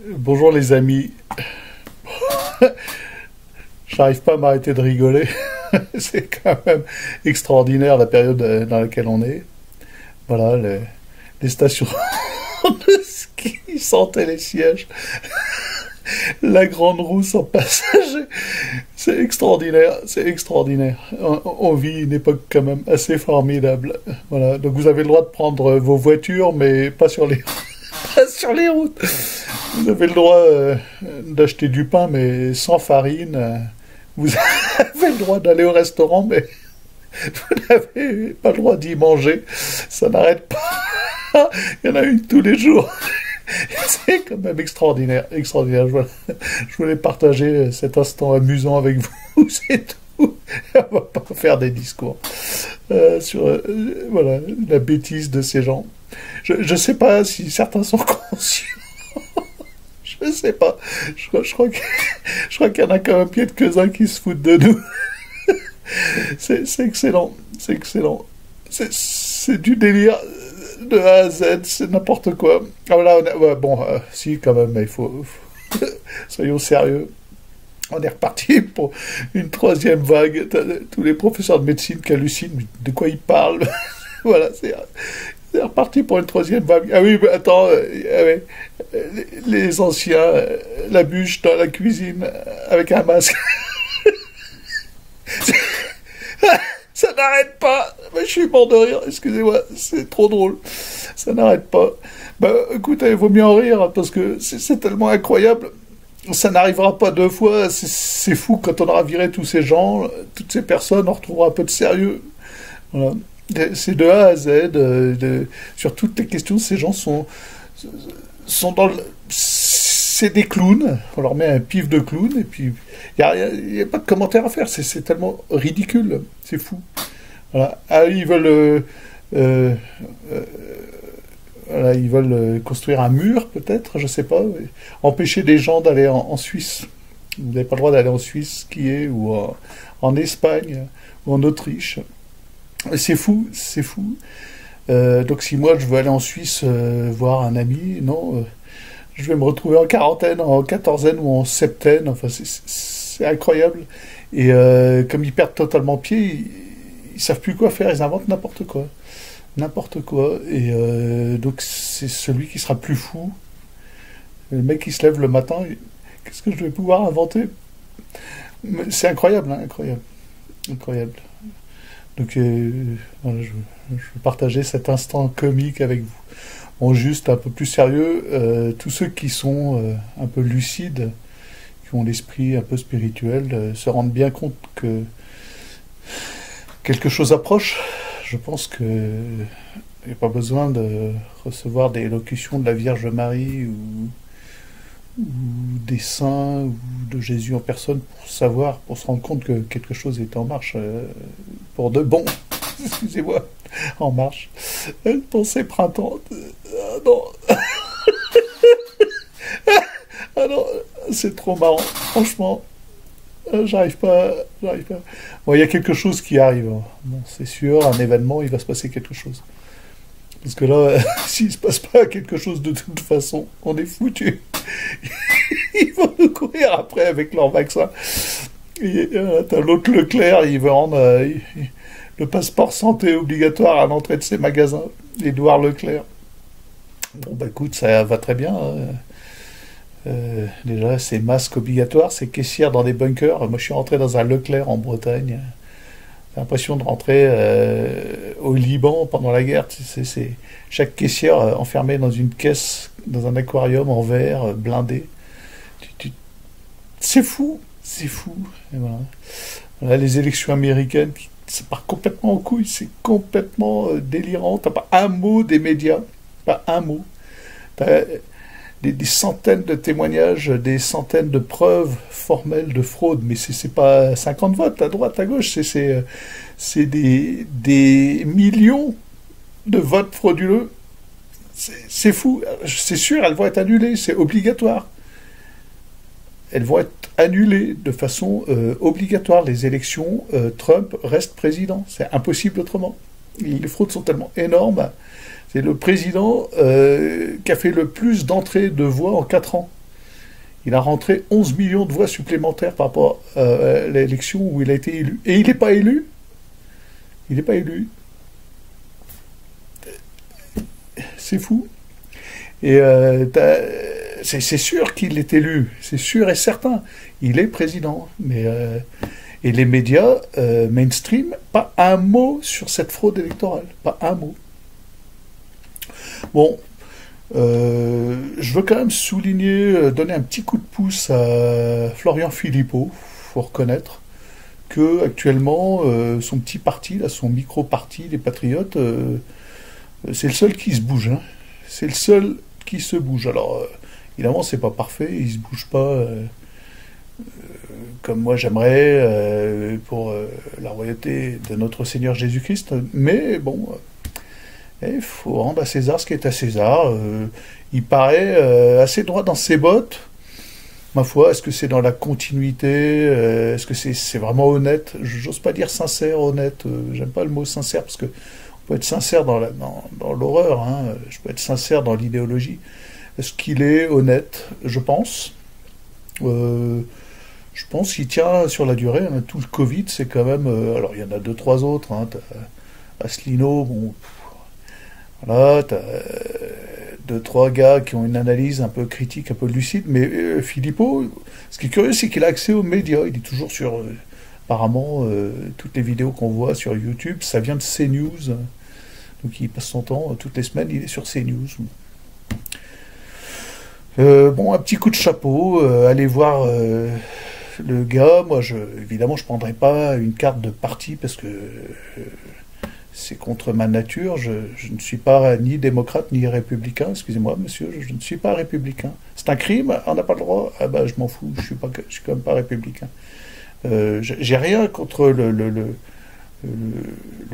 Bonjour les amis. J'arrive pas à m'arrêter de rigoler. C'est quand même extraordinaire la période dans laquelle on est. Voilà, les stations de ski sentaient les sièges. La grande roue sans passager. C'est extraordinaire, c'est extraordinaire. On vit une époque quand même assez formidable. Voilà, donc vous avez le droit de prendre vos voitures, mais pas sur les, pas sur les routes. Vous avez le droit d'acheter du pain, mais sans farine. Vous avez le droit d'aller au restaurant, mais vous n'avez pas le droit d'y manger. Ça n'arrête pas. Il y en a une tous les jours. C'est quand même extraordinaire, extraordinaire. Je voulais partager cet instant amusant avec vous, c'est tout. On va pas faire des discours sur voilà, la bêtise de ces gens. Je sais pas si certains sont conscients. Je sais pas. Je crois je crois qu'il y en a quand même quelques-uns qui se foutent de nous. C'est excellent. C'est excellent. C'est du délire de A à Z. C'est n'importe quoi. Ah voilà, ouais, bon, si, quand même, il faut... Soyons sérieux. On est reparti pour une troisième vague. Tous les professeurs de médecine qui hallucinent. De quoi ils parlent? Voilà, c'est reparti pour une troisième vague. Ah oui, mais attends, les anciens, la bûche dans la cuisine avec un masque. Ça n'arrête pas. Je suis mort de rire, excusez-moi, c'est trop drôle. Ça n'arrête pas. Bah écoutez, il vaut mieux en rire, parce que c'est tellement incroyable. Ça n'arrivera pas deux fois. C'est fou, quand on aura viré tous ces gens, toutes ces personnes, on retrouvera un peu de sérieux. Voilà. C'est de A à Z, sur toutes les questions, ces gens sont dans le... C'est des clowns, on leur met un pif de clown, et puis il n'y a pas de commentaire à faire, c'est tellement ridicule, c'est fou. Voilà. Ah, voilà, ils veulent construire un mur, peut-être, je sais pas, empêcher des gens d'aller en Suisse. Vous n'avez pas le droit d'aller en Suisse skier, ou en Espagne, ou en Autriche. C'est fou, c'est fou. Donc si moi je veux aller en Suisse voir un ami, non, je vais me retrouver en quarantaine, en quatorzaine ou en septaine, enfin c'est incroyable. Et comme ils perdent totalement pied, ils savent plus quoi faire, ils inventent n'importe quoi. N'importe quoi. Et donc c'est celui qui sera plus fou. Le mec qui se lève le matin, qu'est-ce que je vais pouvoir inventer? C'est incroyable, hein, incroyable. Incroyable. Donc voilà, je veux partager cet instant comique avec vous. Bon, juste un peu plus sérieux, tous ceux qui sont un peu lucides, qui ont l'esprit un peu spirituel, se rendent bien compte que quelque chose approche. Je pense que il n'y a pas besoin de recevoir des élocutions de la Vierge Marie ou des saints ou de Jésus en personne pour savoir, pour se rendre compte que quelque chose est en marche pour de bon. Excusez-moi, en marche. Pensée printemps. Ah non. Ah non, c'est trop marrant. Franchement, j'arrive pas, j'arrive pas. Bon, il y a quelque chose qui arrive. Bon, c'est sûr, un événement, il va se passer quelque chose. Parce que là, s'il se passe pas quelque chose de toute façon, on est foutu. Ils vont nous courir après avec leur vaccin. T'as l'autre Leclerc, il veut rendre le passeport santé obligatoire à l'entrée de ses magasins. Édouard Leclerc. Bon, bah écoute, ça va très bien. Déjà, c'est masque obligatoire, c'est caissière dans des bunkers. Moi, je suis rentré dans un Leclerc en Bretagne. J'ai l'impression de rentrer au Liban pendant la guerre. C'est chaque caissière enfermée dans une caisse, dans un aquarium en verre, blindé. C'est fou, c'est fou. Et voilà. Voilà, les élections américaines, ça part complètement en couille, c'est complètement délirant. T'as pas un mot des médias, pas un mot. T'as des centaines de témoignages, des centaines de preuves formelles de fraude, mais c'est pas 50 votes à droite, à gauche, c'est des millions de votes frauduleux. C'est fou. C'est sûr, elles vont être annulées, c'est obligatoire. Elles vont être annulées de façon obligatoire. Les élections, Trump reste président. C'est impossible autrement. Les fraudes sont tellement énormes. C'est le président qui a fait le plus d'entrées de voix en 4 ans. Il a rentré 11 millions de voix supplémentaires par rapport à l'élection où il a été élu. Et il n'est pas élu. Il n'est pas élu. C'est fou. Et c'est sûr qu'il est élu. C'est sûr et certain. Il est président. Mais, et les médias mainstream, pas un mot sur cette fraude électorale. Pas un mot. Bon, je veux quand même souligner, donner un petit coup de pouce à Florian Philippot. Il faut reconnaître que actuellement, son petit parti, là, son micro-parti, les Patriotes, c'est le seul qui se bouge. Hein. C'est le seul qui se bouge. Alors, évidemment, c'est pas parfait. Il se bouge pas comme moi j'aimerais pour la royauté de notre Seigneur Jésus-Christ. Mais bon, il faut rendre à César ce qui est à César. Il paraît assez droit dans ses bottes. Ma foi, est-ce que c'est dans la continuité? Est-ce que c'est vraiment honnête? J'ose pas dire sincère, honnête. J'aime pas le mot sincère parce que on peut être sincère dans l'horreur. Hein. Je peux être sincère dans l'idéologie. Est-ce qu'il est honnête? Je pense. Je pense qu'il tient sur la durée. Hein. Tout le Covid, c'est quand même... alors, il y en a deux, trois autres. Hein. Asselineau, bon... Voilà, t'as deux, trois gars qui ont une analyse un peu critique, un peu lucide, mais Philippot, ce qui est curieux, c'est qu'il a accès aux médias. Il est toujours sur... apparemment, toutes les vidéos qu'on voit sur YouTube, ça vient de CNews. Donc il passe son temps, toutes les semaines, il est sur CNews. Bon, un petit coup de chapeau, allez voir le gars. Moi, évidemment, je ne prendrai pas une carte de parti parce que c'est contre ma nature. Je ne suis pas ni démocrate ni républicain. Excusez-moi, monsieur, je ne suis pas républicain. C'est un crime, on n'a pas le droit. Ah ben, je m'en fous, je suis quand même pas républicain. J'ai rien contre le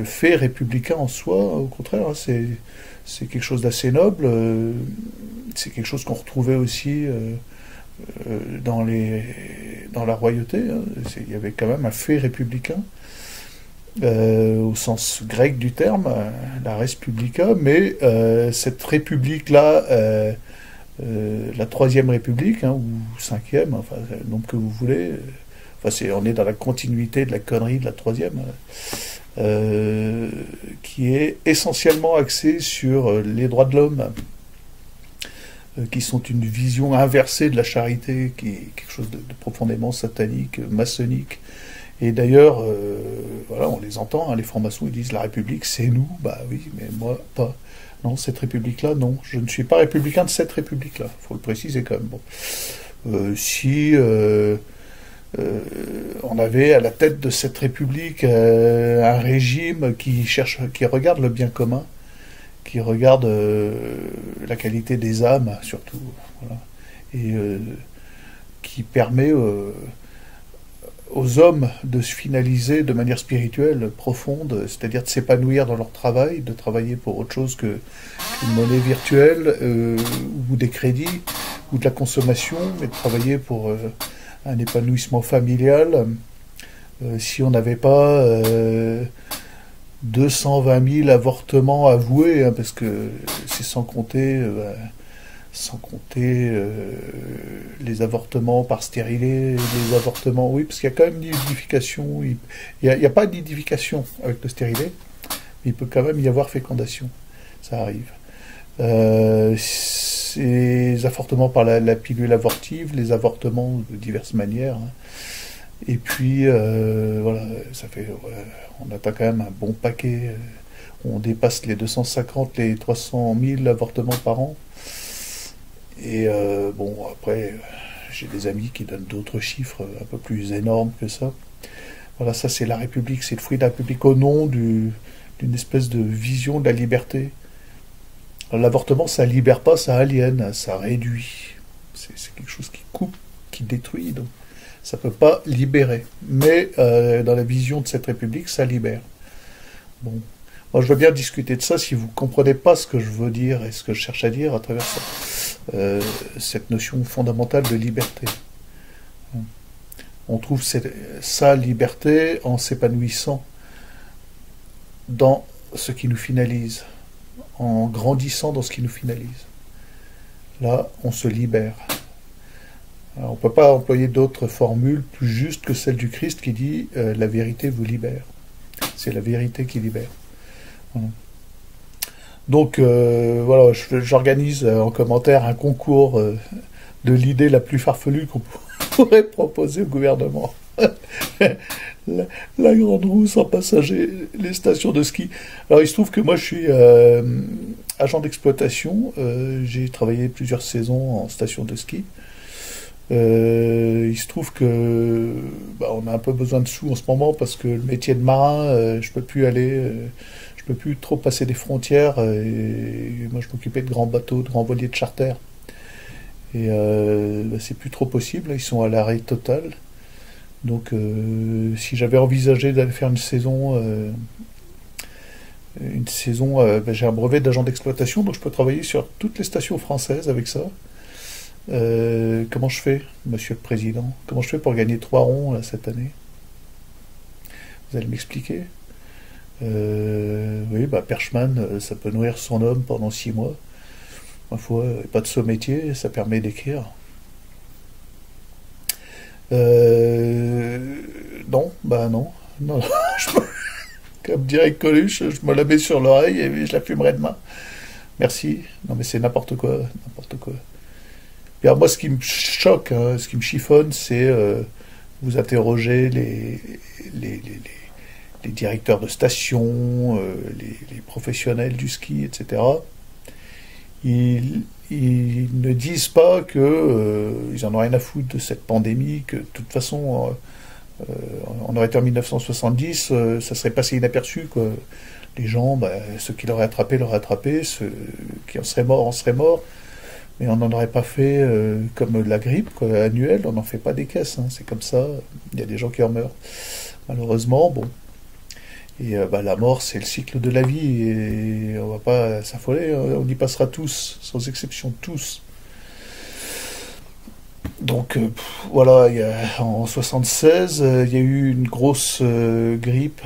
fait républicain en soi. Au contraire, hein, c'est quelque chose d'assez noble. C'est quelque chose qu'on retrouvait aussi dans la royauté. Hein. Il y avait quand même un fait républicain. Au sens grec du terme, la res publica, mais cette république-là, la troisième république, hein, ou cinquième, enfin, le nombre que vous voulez, enfin, on est dans la continuité de la connerie de la troisième, qui est essentiellement axée sur les droits de l'homme, qui sont une vision inversée de la charité, qui est quelque chose de profondément satanique, maçonnique. Et d'ailleurs, voilà, on les entend, hein, les francs-maçons, ils disent la République, c'est nous. Bah oui, mais moi, pas. Non, cette République-là, non. Je ne suis pas républicain de cette République-là. Il faut le préciser quand même. Bon. Si on avait à la tête de cette République un régime qui regarde le bien commun, qui regarde la qualité des âmes, surtout, voilà, et qui permet... aux hommes de se finaliser de manière spirituelle profonde, c'est-à-dire de s'épanouir dans leur travail, de travailler pour autre chose qu'une monnaie virtuelle ou des crédits ou de la consommation, mais de travailler pour un épanouissement familial. Si on n'avait pas 220 000 avortements avoués, hein, parce que c'est sans compter les avortements par stérilet, les avortements, oui, parce qu'il y a quand même une nidification. Il n'y a pas de nidification avec le stérilet, mais il peut quand même y avoir fécondation. Ça arrive. Ces avortements par la pilule abortive, les avortements de diverses manières. Hein. Et puis, voilà, ça fait, on atteint quand même un bon paquet. On dépasse les 250, les 300 000 avortements par an. Et bon, après, j'ai des amis qui donnent d'autres chiffres un peu plus énormes que ça. Voilà, ça c'est la République, c'est le fruit de la République au nom d'une espèce de vision de la liberté. L'avortement, ça libère pas, ça aliène, ça réduit. C'est quelque chose qui coupe, qui détruit, donc ça peut pas libérer. Mais dans la vision de cette République, ça libère. Bon. Moi, je veux bien discuter de ça si vous ne comprenez pas ce que je veux dire et ce que je cherche à dire à travers ça. Cette notion fondamentale de liberté. On trouve sa liberté en s'épanouissant dans ce qui nous finalise, en grandissant dans ce qui nous finalise. Là, on se libère. Alors, on ne peut pas employer d'autres formules plus justes que celle du Christ qui dit la vérité vous libère. C'est la vérité qui libère. Voilà. Donc voilà, j'organise en commentaire un concours de l'idée la plus farfelue qu'on pourrait proposer au gouvernement. La grande roue sans passager, les stations de ski. Alors il se trouve que moi je suis agent d'exploitation, j'ai travaillé plusieurs saisons en station de ski. Il se trouve que on a un peu besoin de sous en ce moment parce que le métier de marin, je peux plus aller, je peux plus trop passer des frontières et moi je m'occupais de grands bateaux, de grands voiliers de charter et c'est plus trop possible, ils sont à l'arrêt total. Donc si j'avais envisagé d'aller faire une saison, j'ai un brevet d'agent d'exploitation, donc je peux travailler sur toutes les stations françaises avec ça. Comment je fais, Monsieur le Président? Comment je fais pour gagner 3 ronds là, cette année? Vous allez m'expliquer? Oui, Perchman, ça peut nourrir son homme pendant 6 mois. Ma foi, pas de métier, ça permet d'écrire. Non, non, non, comme dirait Coluche, je me la mets sur l'oreille et je la fumerai demain. Merci. Non mais c'est n'importe quoi, n'importe quoi. Et alors moi, ce qui me choque, hein, ce qui me chiffonne, c'est vous interroger les, directeurs de station, les professionnels du ski, etc. Ils ne disent pas que ils en ont rien à foutre de cette pandémie, que de toute façon, on aurait été en 1970, ça serait passé inaperçu, quoi. Les gens, ceux qui l'auraient attrapé, ceux qui en seraient morts. Mais on n'en aurait pas fait comme la grippe quoi, annuelle, on n'en fait pas des caisses, hein, c'est comme ça, il y a des gens qui en meurent. Malheureusement, bon. Et la mort, c'est le cycle de la vie, et on va pas s'affoler, on y passera tous, sans exception, tous. Donc voilà, en 76, il y a eu une grosse grippe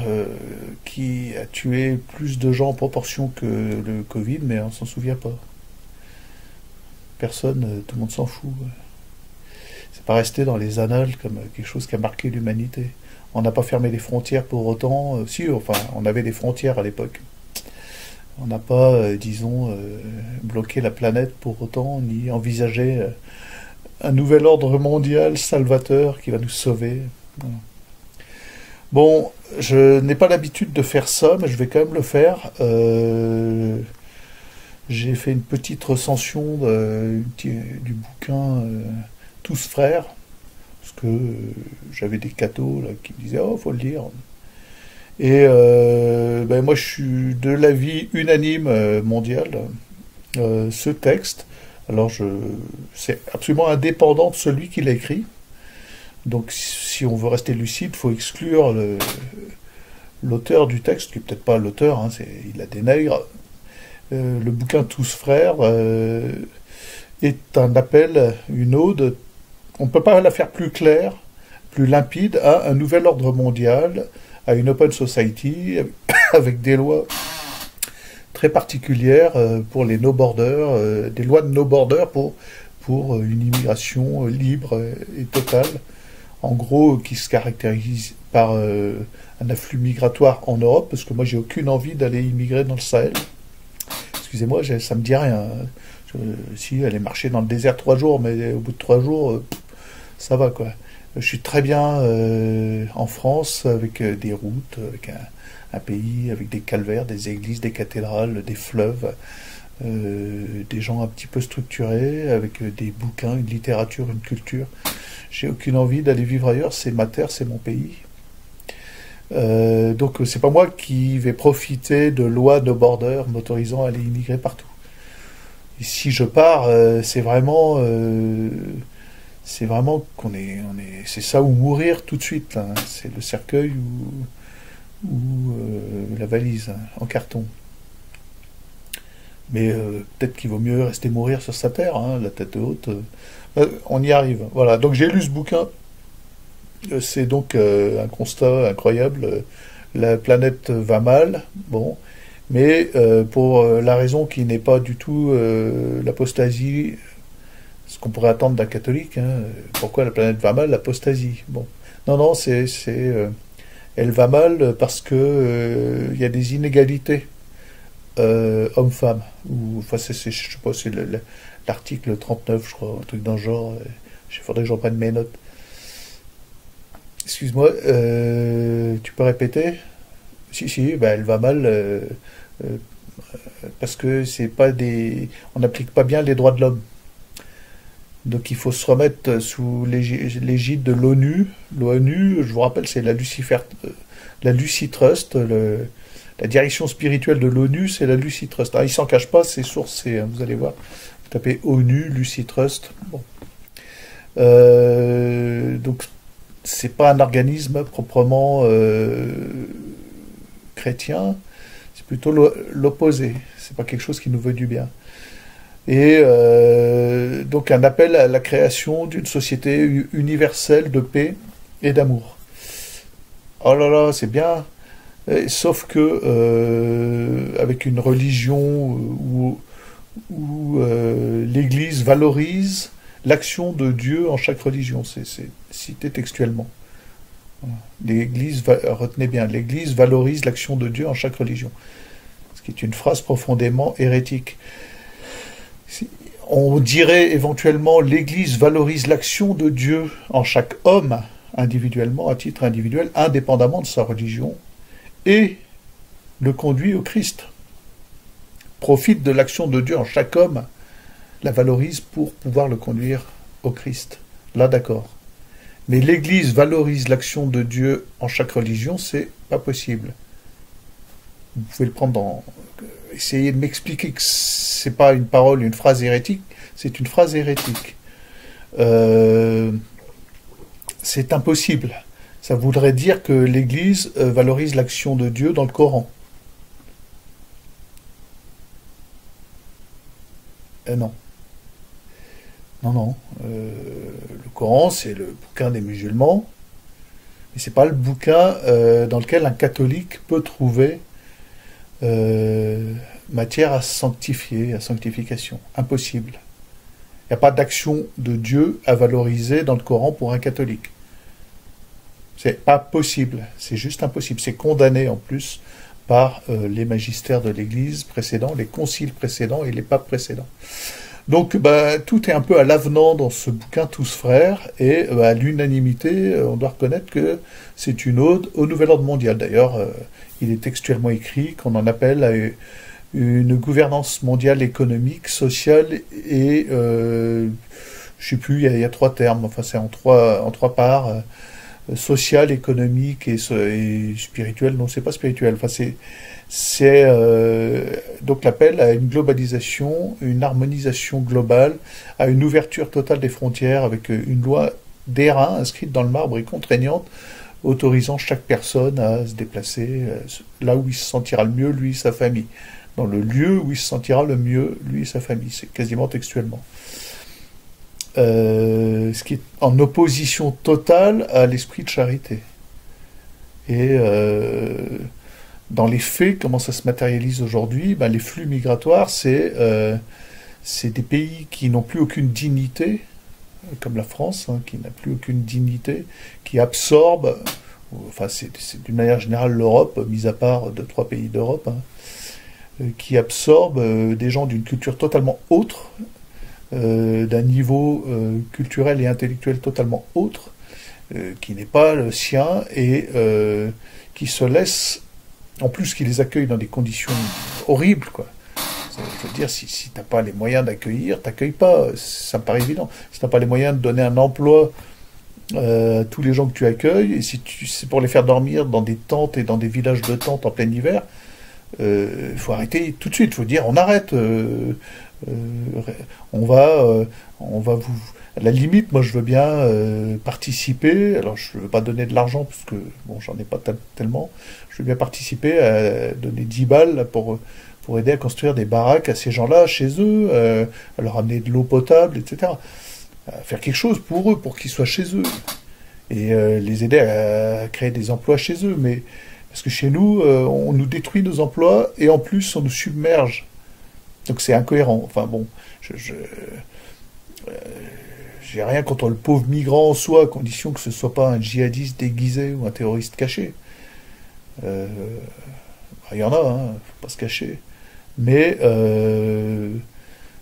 qui a tué plus de gens en proportion que le Covid, mais on s'en souvient pas. Personne, tout le monde s'en fout. C'est pas resté dans les annales comme quelque chose qui a marqué l'humanité. On n'a pas fermé les frontières pour autant. Si, enfin, on avait des frontières à l'époque. On n'a pas, disons, bloqué la planète pour autant, ni envisagé un nouvel ordre mondial salvateur qui va nous sauver. Voilà. Bon, je n'ai pas l'habitude de faire ça, mais je vais quand même le faire. J'ai fait une petite recension du bouquin Tous frères, parce que j'avais des cathos là, qui me disaient «Oh, faut le lire». Et moi, je suis de l'avis unanime mondial. Ce texte, alors c'est absolument indépendant de celui qui l'a écrit. Donc, si on veut rester lucide, il faut exclure l'auteur du texte, qui n'est peut-être pas l'auteur, hein, il la dénigre. Le bouquin Tous frères est un appel, une ode, on ne peut pas la faire plus claire, plus limpide, à un nouvel ordre mondial, à une open society, avec des lois très particulières pour les no-borders, des lois de no-borders pour une immigration libre et totale, en gros qui se caractérise par un afflux migratoire en Europe, parce que moi j'ai aucune envie d'aller immigrer dans le Sahel. Excusez-moi, ça me dit rien. Si, aller marcher dans le désert 3 jours, mais au bout de 3 jours, ça va, quoi. Je suis très bien en France, avec des routes, avec un pays, avec des calvaires, des églises, des cathédrales, des fleuves, des gens un petit peu structurés, avec des bouquins, une littérature, une culture. J'ai aucune envie d'aller vivre ailleurs, c'est ma terre, c'est mon pays. Donc c'est pas moi qui vais profiter de lois de border m'autorisant à aller immigrer partout. Et si je pars, c'est vraiment c'est ça ou mourir tout de suite. Hein. C'est le cercueil ou la valise hein, en carton. Mais peut-être qu'il vaut mieux rester mourir sur sa terre, hein, la tête haute. On y arrive. Voilà. Donc j'ai lu ce bouquin. C'est donc un constat incroyable. La planète va mal, bon, mais pour la raison qui n'est pas du tout l'apostasie, ce qu'on pourrait attendre d'un catholique. Hein. Pourquoi la planète va mal? L'apostasie. Bon. Non, non, elle va mal parce que il y a des inégalités hommes-femmes. Enfin, je sais pas, c'est l'article 39, je crois, un truc dans le genre. Il faudrait que je reprenne mes notes. Excuse-moi, tu peux répéter? Si, bah, elle va mal parce que c'est pas on n'applique pas bien les droits de l'homme. Donc il faut se remettre sous l'égide de l'ONU. L'ONU, je vous rappelle, c'est la Lucy Trust, la direction spirituelle de l'ONU, c'est la Lucy Trust. Ah, il s'en cache pas, c'est sourcé, hein, vous allez voir. Vous tapez ONU, Lucy Trust. Bon. Donc c'est pas un organisme proprement chrétien, c'est plutôt l'opposé. C'est pas quelque chose qui nous veut du bien. Et donc un appel à la création d'une société universelle de paix et d'amour. Oh là là, c'est bien. Sauf que avec une religion où l'Église valorise l'action de Dieu en chaque religion. C'est cité textuellement. Retenez bien, l'Église valorise l'action de Dieu en chaque religion. Ce qui est une phrase profondément hérétique. On dirait éventuellement l'Église valorise l'action de Dieu en chaque homme, individuellement, à titre individuel, indépendamment de sa religion, et le conduit au Christ. Profite de l'action de Dieu en chaque homme, la valorise pour pouvoir le conduire au Christ. Là, d'accord. Mais l'Église valorise l'action de Dieu en chaque religion, c'est pas possible. Vous pouvez le prendre dans... Essayez de m'expliquer que c'est pas une parole, une phrase hérétique, c'est une phrase hérétique. C'est impossible. Ça voudrait dire que l'Église valorise l'action de Dieu dans le Coran. Non. Non. Le Coran, c'est le bouquin des musulmans, mais c'est pas le bouquin dans lequel un catholique peut trouver matière à sanctifier, à sanctification. Impossible. Il n'y a pas d'action de Dieu à valoriser dans le Coran pour un catholique. C'est pas possible. C'est juste impossible. C'est condamné en plus par les magistères de l'Église précédents, les conciles précédents et les papes précédents. Donc tout est un peu à l'avenant dans ce bouquin Tous Frères, et à l'unanimité, on doit reconnaître que c'est une ode au nouvel ordre mondial. D'ailleurs, il est textuellement écrit qu'on en appelle à une gouvernance mondiale économique, sociale et, je sais plus, il y a trois termes, enfin c'est en trois parts, social, économique et spirituel. Non, c'est pas spirituel, enfin c'est donc l'appel à une globalisation, une harmonisation globale, à une ouverture totale des frontières avec une loi d'airain inscrite dans le marbre et contraignante, autorisant chaque personne à se déplacer là où il se sentira le mieux, lui et sa famille, dans le lieu où il se sentira le mieux, lui et sa famille. C'est quasiment textuellement. Ce qui est en opposition totale à l'esprit de charité. Et dans les faits, comment ça se matérialise aujourd'hui? Les flux migratoires, c'est des pays qui n'ont plus aucune dignité, comme la France, hein, qui n'a plus aucune dignité, qui absorbe, enfin c'est d'une manière générale l'Europe, mis à part 2-3 pays d'Europe, hein, qui absorbe des gens d'une culture totalement autre, d'un niveau culturel et intellectuel totalement autre, qui n'est pas le sien, et qui se laisse, en plus qui les accueille dans des conditions horribles, quoi. Je veux dire, si t'as pas les moyens d'accueillir, t'accueilles pas, ça me paraît évident. Si t'as pas les moyens de donner un emploi à tous les gens que tu accueilles, et si c'est pour les faire dormir dans des tentes et dans des villages de tentes en plein hiver, il faut arrêter tout de suite, il faut dire on arrête, on va vous... À la limite, moi je veux bien participer, alors je ne veux pas donner de l'argent parce que bon, j'en ai pas tellement, je veux bien participer à donner 10 balles là, pour aider à construire des baraques à ces gens-là chez eux, à leur amener de l'eau potable, etc. À faire quelque chose pour eux, pour qu'ils soient chez eux, et les aider à créer des emplois chez eux. Mais parce que chez nous, on nous détruit nos emplois et en plus on nous submerge. Donc c'est incohérent. Enfin bon, J'ai rien contre le pauvre migrant en soi, à condition que ce soit pas un djihadiste déguisé ou un terroriste caché. Euh, Il y en a, hein, faut pas se cacher. Mais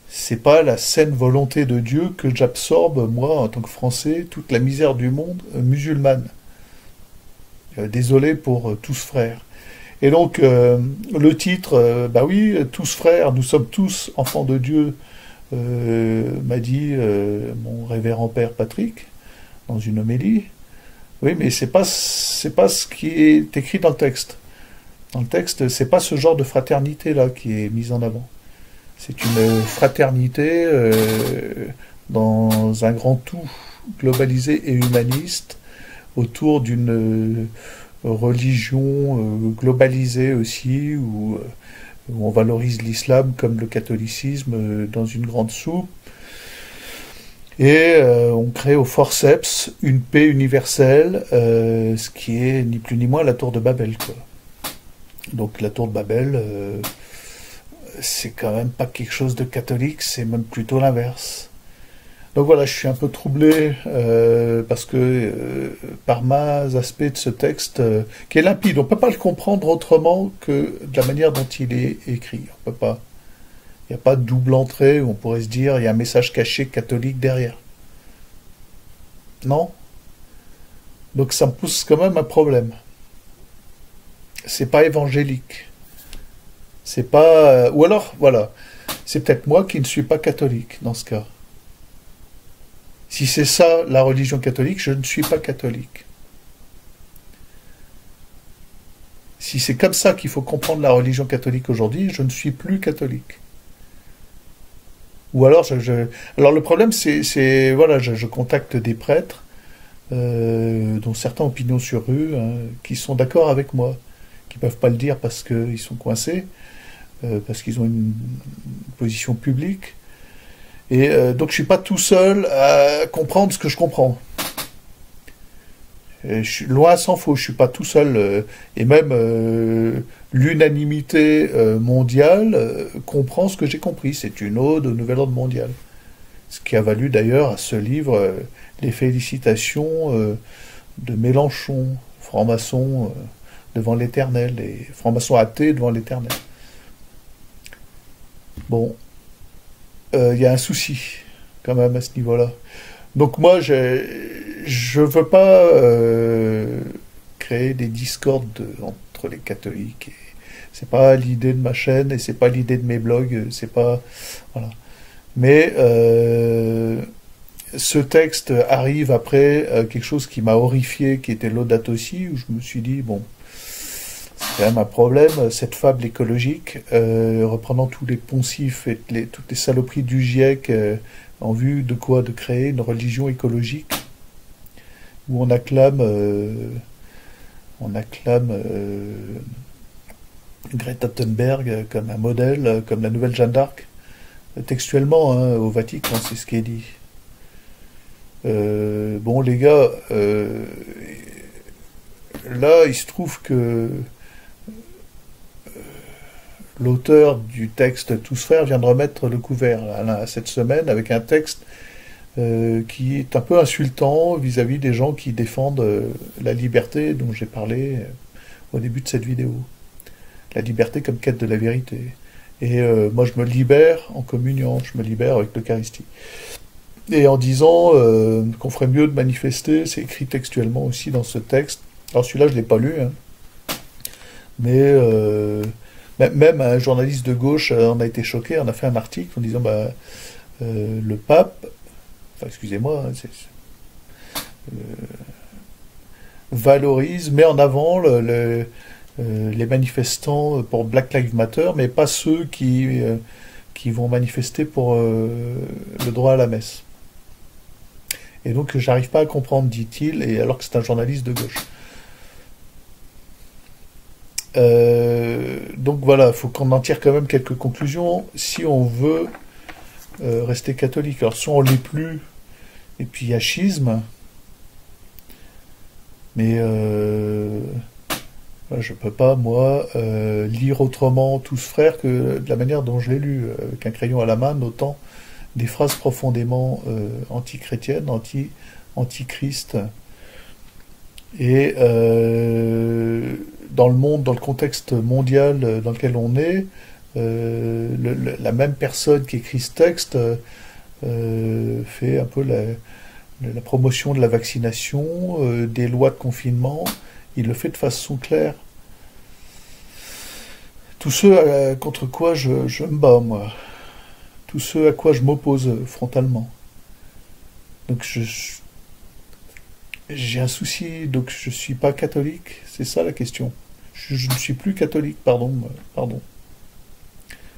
c'est pas la saine volonté de Dieu que j'absorbe, moi, en tant que Français, toute la misère du monde musulmane. Désolé pour tous frères. Et donc, le titre, bah oui, tous frères, nous sommes tous enfants de Dieu, m'a dit mon révérend père Patrick, dans une homélie. Oui, mais c'est pas ce qui est écrit dans le texte. Dans le texte, c'est pas ce genre de fraternité-là qui est mise en avant. C'est une fraternité dans un grand tout globalisé et humaniste autour d'une religion globalisée aussi, où on valorise l'islam comme le catholicisme dans une grande soupe. Et on crée au forceps une paix universelle, ce qui est ni plus ni moins la tour de Babel, quoi. Donc la tour de Babel, c'est quand même pas quelque chose de catholique, c'est même plutôt l'inverse. Donc voilà, je suis un peu troublé parce que par mains aspects de ce texte qui est limpide, on peut pas le comprendre autrement que de la manière dont il est écrit. On peut pas. Il n'y a pas de double entrée où on pourrait se dire il y a un message caché catholique derrière. Non. Donc ça me pose quand même un problème. C'est pas évangélique. C'est pas. Ou alors, voilà. C'est peut-être moi qui ne suis pas catholique dans ce cas. Si c'est ça la religion catholique, je ne suis pas catholique. Si c'est comme ça qu'il faut comprendre la religion catholique aujourd'hui, je ne suis plus catholique. Ou alors, alors le problème, voilà, je contacte des prêtres, dont certains ont pignon sur rue, hein, qui sont d'accord avec moi, qui peuvent pas le dire parce qu'ils sont coincés, parce qu'ils ont une position publique. Et donc je suis pas tout seul à comprendre ce que je comprends. Et loin s'en faut, je suis pas tout seul. Et même l'unanimité mondiale comprend ce que j'ai compris. C'est une ode au nouvel ordre mondial. Ce qui a valu d'ailleurs à ce livre les félicitations de Mélenchon, franc-maçon devant l'Éternel, et franc-maçon athée devant l'Éternel. Bon, y a un souci quand même à ce niveau-là. Donc moi, je veux pas créer des discordes entre les catholiques. C'est pas l'idée de ma chaîne et c'est pas l'idée de mes blogs. C'est pas voilà. Mais ce texte arrive après quelque chose qui m'a horrifié, qui était Laudato Si, où je me suis dit bon, c'est quand même un problème, cette fable écologique, reprenant tous les poncifs et toutes les saloperies du GIEC, en vue de quoi? De créer une religion écologique, où on acclame Greta Thunberg comme un modèle, comme la nouvelle Jeanne d'Arc. Textuellement, hein, au Vatican, c'est ce qui est dit. Bon, les gars, là, il se trouve que l'auteur du texte Tous Frères vient de remettre le couvert là, cette semaine avec un texte qui est un peu insultant vis-à-vis des gens qui défendent la liberté dont j'ai parlé au début de cette vidéo. La liberté comme quête de la vérité. Et moi je me libère en communion, je me libère avec l'Eucharistie. Et en disant qu'on ferait mieux de manifester, c'est écrit textuellement aussi dans ce texte. Alors celui-là je ne l'ai pas lu, hein. Mais même un journaliste de gauche en a été choqué, on a fait un article en disant bah, le pape, enfin excusez-moi, valorise, met en avant les manifestants pour Black Lives Matter, mais pas ceux qui vont manifester pour le droit à la messe. Et donc j'arrive pas à comprendre, dit-il, et alors que c'est un journaliste de gauche. Donc voilà, il faut qu'on en tire quand même quelques conclusions si on veut rester catholique. Alors soit on l'est plus, et puis il y a schisme, mais je peux pas, moi, lire autrement Tous Frères que de la manière dont je l'ai lu, avec un crayon à la main, notant des phrases profondément anti-chrétiennes, anti-Christ. Et dans le monde, dans le contexte mondial dans lequel on est, la même personne qui écrit ce texte fait un peu la promotion de la vaccination, des lois de confinement. Il le fait de façon claire. Tous ceux contre quoi je me bats, moi. Tous ceux à quoi je m'oppose frontalement. Donc j'ai un souci, donc je suis pas catholique, c'est ça la question. Je ne suis plus catholique, pardon.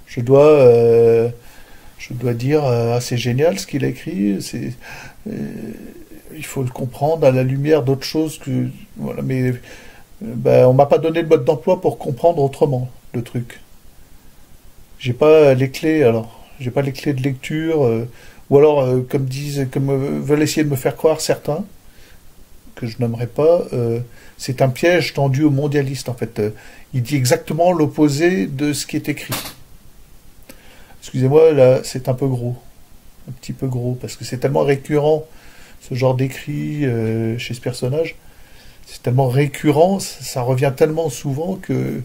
Je dois, je dois dire, c'est génial ce qu'il a écrit, il faut le comprendre à la lumière d'autres choses que, voilà, mais on m'a pas donné le mode d'emploi pour comprendre autrement le truc. J'ai pas les clés alors, j'ai pas les clés de lecture, ou alors comme veulent essayer de me faire croire certains que je nommerai pas, c'est un piège tendu aux mondialistes en fait. Il dit exactement l'opposé de ce qui est écrit. Excusez-moi, là, c'est un peu gros. Un petit peu gros, parce que c'est tellement récurrent, ce genre d'écrit chez ce personnage. C'est tellement récurrent, ça revient tellement souvent que...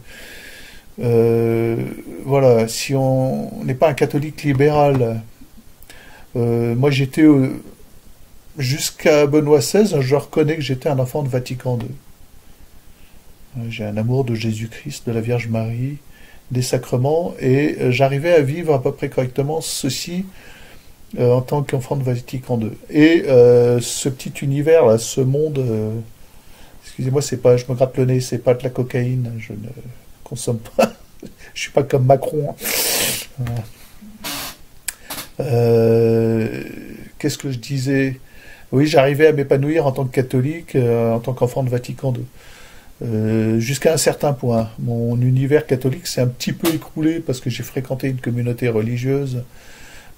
voilà, si on n'est pas un catholique libéral... moi, j'étais... jusqu'à Benoît XVI, je reconnais que j'étais un enfant de Vatican II. J'ai un amour de Jésus-Christ, de la Vierge Marie, des sacrements, et j'arrivais à vivre à peu près correctement ceci en tant qu'enfant de Vatican II. Et ce petit univers là, ce monde, excusez-moi, c'est pas, je me gratte le nez, c'est pas de la cocaïne, je ne consomme pas, je suis pas comme Macron. Qu'est-ce que je disais? Oui, j'arrivais à m'épanouir en tant que catholique, en tant qu'enfant de Vatican II. Jusqu'à un certain point. Mon univers catholique s'est un petit peu écroulé parce que j'ai fréquenté une communauté religieuse,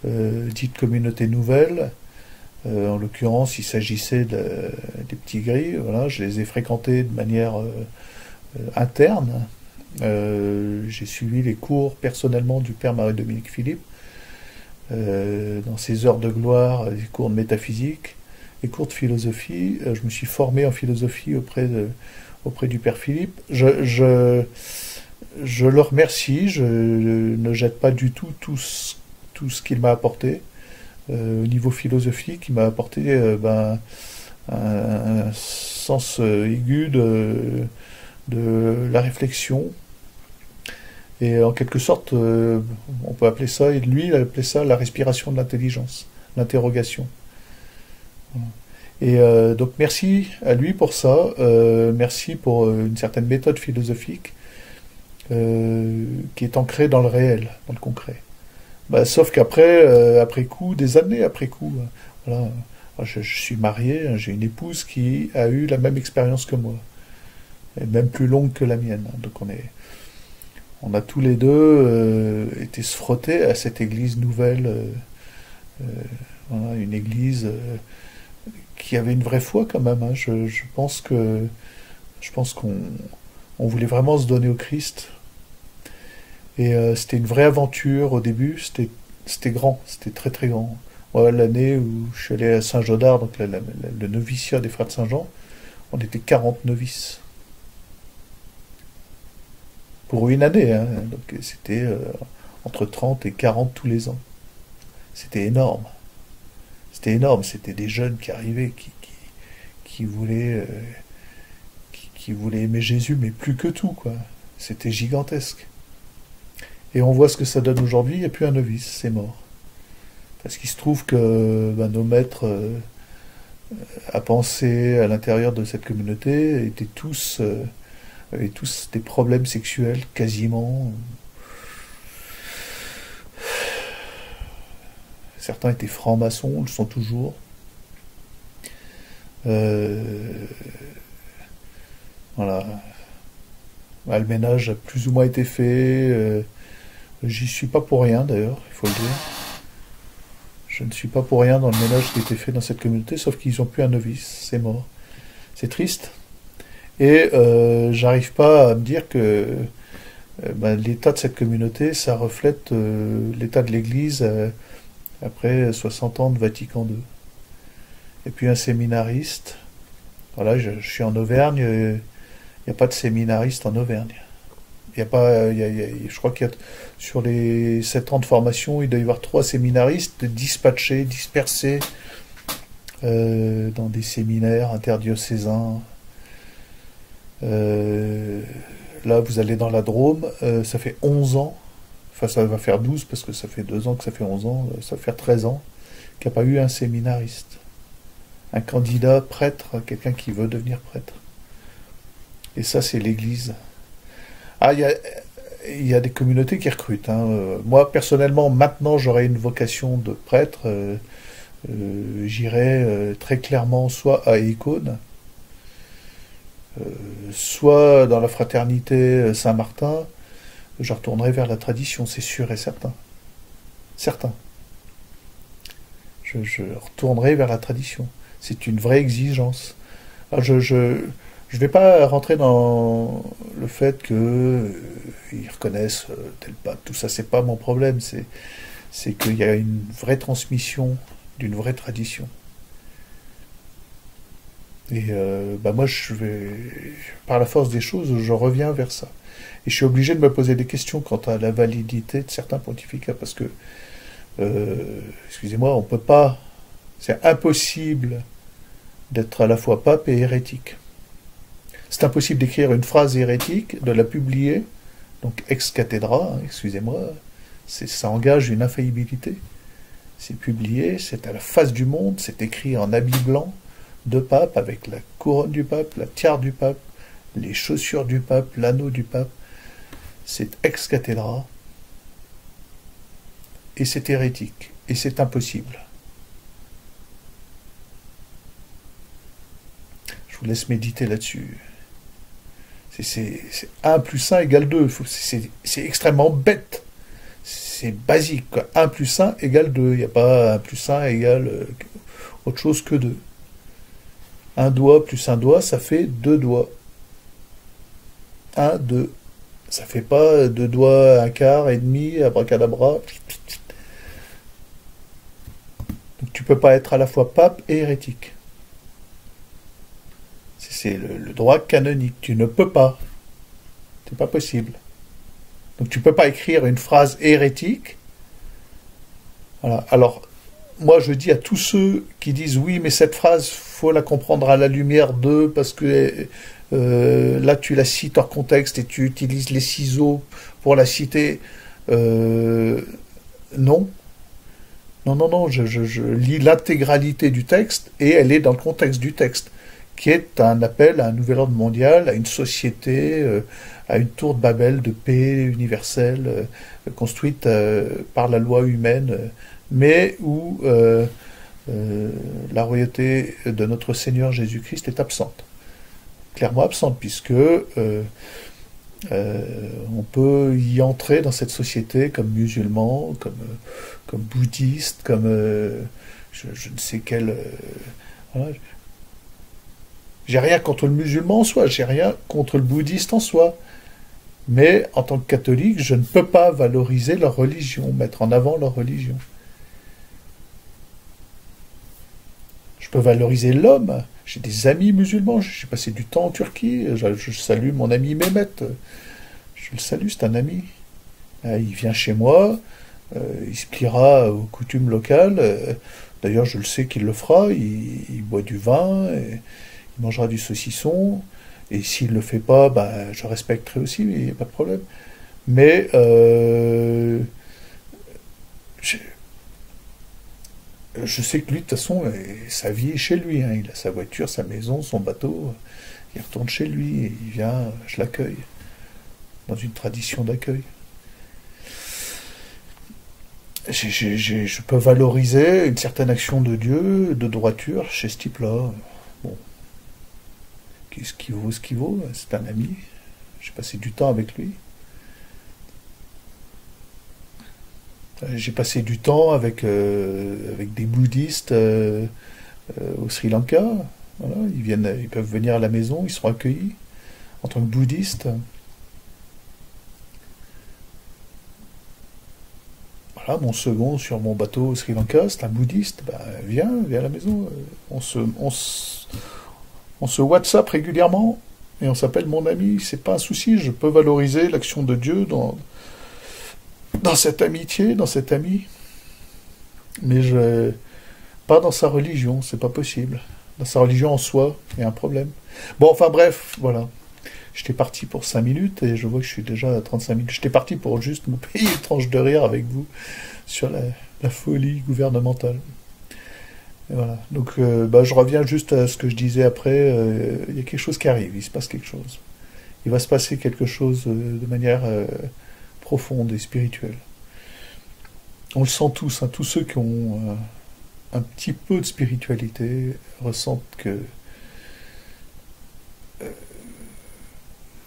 dite communauté nouvelle. En l'occurrence, il s'agissait des petits gris. Voilà, je les ai fréquentés de manière interne. J'ai suivi les cours personnellement du père Marie-Dominique Philippe, dans ses heures de gloire, les cours de métaphysique, les cours de philosophie. Je me suis formé en philosophie auprès du père Philippe. Je le remercie, je ne jette pas du tout ce qu'il m'a apporté. Au niveau philosophique, il m'a apporté un sens aigu de la réflexion. Et en quelque sorte, on peut appeler ça, et lui, il appelait ça la respiration de l'intelligence, l'interrogation. Et donc merci à lui pour ça, merci pour une certaine méthode philosophique qui est ancrée dans le réel, dans le concret. Sauf qu'après, après coup, des années après coup, voilà, je suis marié, j'ai une épouse qui a eu la même expérience que moi, et même plus longue que la mienne. Donc on a tous les deux été se frotter à cette église nouvelle, voilà, une église qui avait une vraie foi quand même. Hein. Je pense qu'on voulait vraiment se donner au Christ. Et c'était une vraie aventure au début, c'était grand, c'était très très grand. Moi, l'année où je suis allé à Saint-Jodard, donc le noviciat des frères de Saint-Jean, on était 40 novices. Pour une année, hein. Donc c'était entre 30 et 40 tous les ans. C'était énorme. C'était énorme, c'était des jeunes qui arrivaient, qui voulaient aimer Jésus, mais plus que tout, quoi. C'était gigantesque. Et on voit ce que ça donne aujourd'hui, il n'y a plus un novice, c'est mort. Parce qu'il se trouve que nos maîtres à penser à l'intérieur de cette communauté avaient tous des problèmes sexuels, quasiment. Certains étaient francs-maçons, le sont toujours. Voilà. Le ménage a plus ou moins été fait. J'y suis pas pour rien d'ailleurs, il faut le dire. Je ne suis pas pour rien dans le ménage qui a été fait dans cette communauté, sauf qu'ils n'ont plus un novice, c'est mort. C'est triste. Et j'arrive pas à me dire que l'état de cette communauté, ça reflète l'état de l'Église après 60 ans de Vatican II. Et puis un séminariste. Voilà, je suis en Auvergne, il n'y a pas de séminariste en Auvergne. Il y a pas, je crois qu'il y a, sur les 7 ans de formation, il doit y avoir 3 séminaristes dispatchés, dispersés dans des séminaires interdiocésains. Euh, Là, vous allez dans la Drôme, ça fait 11 ans, enfin ça va faire 12 parce que ça fait 2 ans que ça fait 11 ans, ça va faire 13 ans qu'il n'y a pas eu un séminariste. Un candidat prêtre, quelqu'un qui veut devenir prêtre. Et ça, c'est l'Église. Ah, il y a des communautés qui recrutent, hein. Moi, personnellement, maintenant, j'aurais une vocation de prêtre. J'irais très clairement soit à Icône, euh, soit dans la fraternité Saint-Martin. Je retournerai vers la tradition, c'est sûr et certain. Certain. Je retournerai vers la tradition. C'est une vraie exigence. Alors je vais pas rentrer dans le fait que ils reconnaissent tel pape, tout ça, c'est pas mon problème. C'est qu'il y a une vraie transmission d'une vraie tradition. Et bah moi, par la force des choses, je reviens vers ça. Et je suis obligé de me poser des questions quant à la validité de certains pontificats, parce que, excusez-moi, on peut pas, c'est impossible d'être à la fois pape et hérétique. C'est impossible d'écrire une phrase hérétique, de la publier, donc ex cathedra, hein, excusez-moi, ça engage une infaillibilité. C'est publié, c'est à la face du monde, c'est écrit en habit blanc, de pape, avec la couronne du pape, la tiare du pape, les chaussures du pape, l'anneau du pape. C'est ex cathedra, et c'est hérétique, et c'est impossible. Je vous laisse méditer là-dessus. C'est 1 plus 1 égale 2. C'est extrêmement bête. C'est basique, quoi. 1 plus 1 égale 2. Il n'y a pas 1 plus 1 égale autre chose que 2. Un doigt plus un doigt, ça fait 2 doigts. 1, 2. Ça fait pas 2 doigts, un quart et demi, abracadabra. Donc tu peux pas être à la fois pape et hérétique. C'est le droit canonique. Tu ne peux pas. C'est pas possible. Donc tu peux pas écrire une phrase hérétique. Voilà. Alors, moi je dis à tous ceux qui disent oui, mais cette phrase, faut la comprendre à la lumière de, parce que là tu la cites hors contexte et tu utilises les ciseaux pour la citer. Non. Non, non, non, je lis l'intégralité du texte et elle est dans le contexte du texte, qui est un appel à un nouvel ordre mondial, à une société, à une tour de Babel de paix universelle, construite par la loi humaine, mais où la royauté de notre Seigneur Jésus-Christ est absente. Clairement absente, puisque on peut y entrer dans cette société comme musulman, comme bouddhiste, comme je ne sais quel... voilà. J'ai rien contre le musulman en soi, j'ai rien contre le bouddhiste en soi. Mais en tant que catholique, je ne peux pas valoriser leur religion, mettre en avant leur religion. Je peux valoriser l'homme. J'ai des amis musulmans, j'ai passé du temps en Turquie, je salue mon ami Mehmet. Je le salue, c'est un ami. Il vient chez moi, il se pliera aux coutumes locales. D'ailleurs, je le sais qu'il le fera, il boit du vin, et il mangera du saucisson. Et s'il ne le fait pas, bah, je respecterai aussi, il n'y a pas de problème. Mais je sais que lui, de toute façon, sa vie est chez lui, hein. Il a sa voiture, sa maison, son bateau. Il retourne chez lui, et il vient, je l'accueille, dans une tradition d'accueil. Je peux valoriser une certaine action de Dieu, de droiture, chez ce type-là. Bon, ce qui vaut ce qui vaut, c'est un ami. J'ai passé du temps avec lui. J'ai passé du temps avec des bouddhistes au Sri Lanka. Voilà, ils peuvent venir à la maison, ils seront accueillis en tant que bouddhistes. voilà, mon second sur mon bateau au Sri Lanka, c'est un bouddhiste, bah, viens à la maison, on se WhatsApp régulièrement, et on s'appelle mon ami, c'est pas un souci, je peux valoriser l'action de Dieu dans cette amitié, dans cet ami, mais pas dans sa religion, c'est pas possible. Dans sa religion en soi, il y a un problème. Bon, enfin bref, voilà. J'étais parti pour 5 minutes et je vois que je suis déjà à 35 minutes. J'étais parti pour juste me payer une tranche de rire avec vous sur la folie gouvernementale. Et voilà. Donc, je reviens juste à ce que je disais après. Il y a quelque chose qui arrive, il se passe quelque chose. Il va se passer quelque chose de manière profonde et spirituelle. On le sent tous, hein, tous ceux qui ont un petit peu de spiritualité ressentent que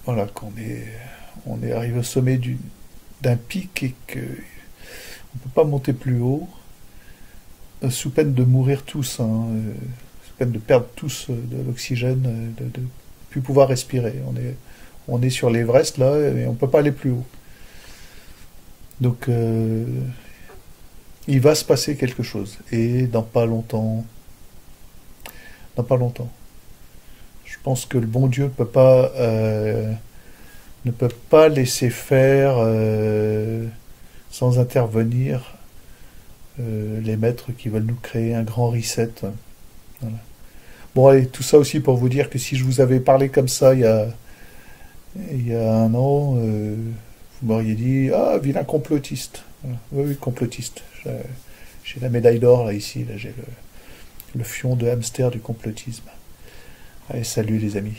voilà, on est arrivé au sommet d'un pic et qu'on ne peut pas monter plus haut, sous peine de mourir tous, hein, sous peine de perdre tous de l'oxygène, de plus pouvoir respirer. On est sur l'Everest là et on ne peut pas aller plus haut. Donc il va se passer quelque chose. Et dans pas longtemps, je pense que le bon Dieu ne peut pas laisser faire sans intervenir les maîtres qui veulent nous créer un grand reset. Voilà. Bon, allez, tout ça aussi pour vous dire que si je vous avais parlé comme ça il y a un an, vous m'auriez dit ah, vilain complotiste. Voilà. Oui, oui, complotiste. J'ai la médaille d'or là ici, là j'ai le fion de hamster du complotisme. Allez, salut les amis.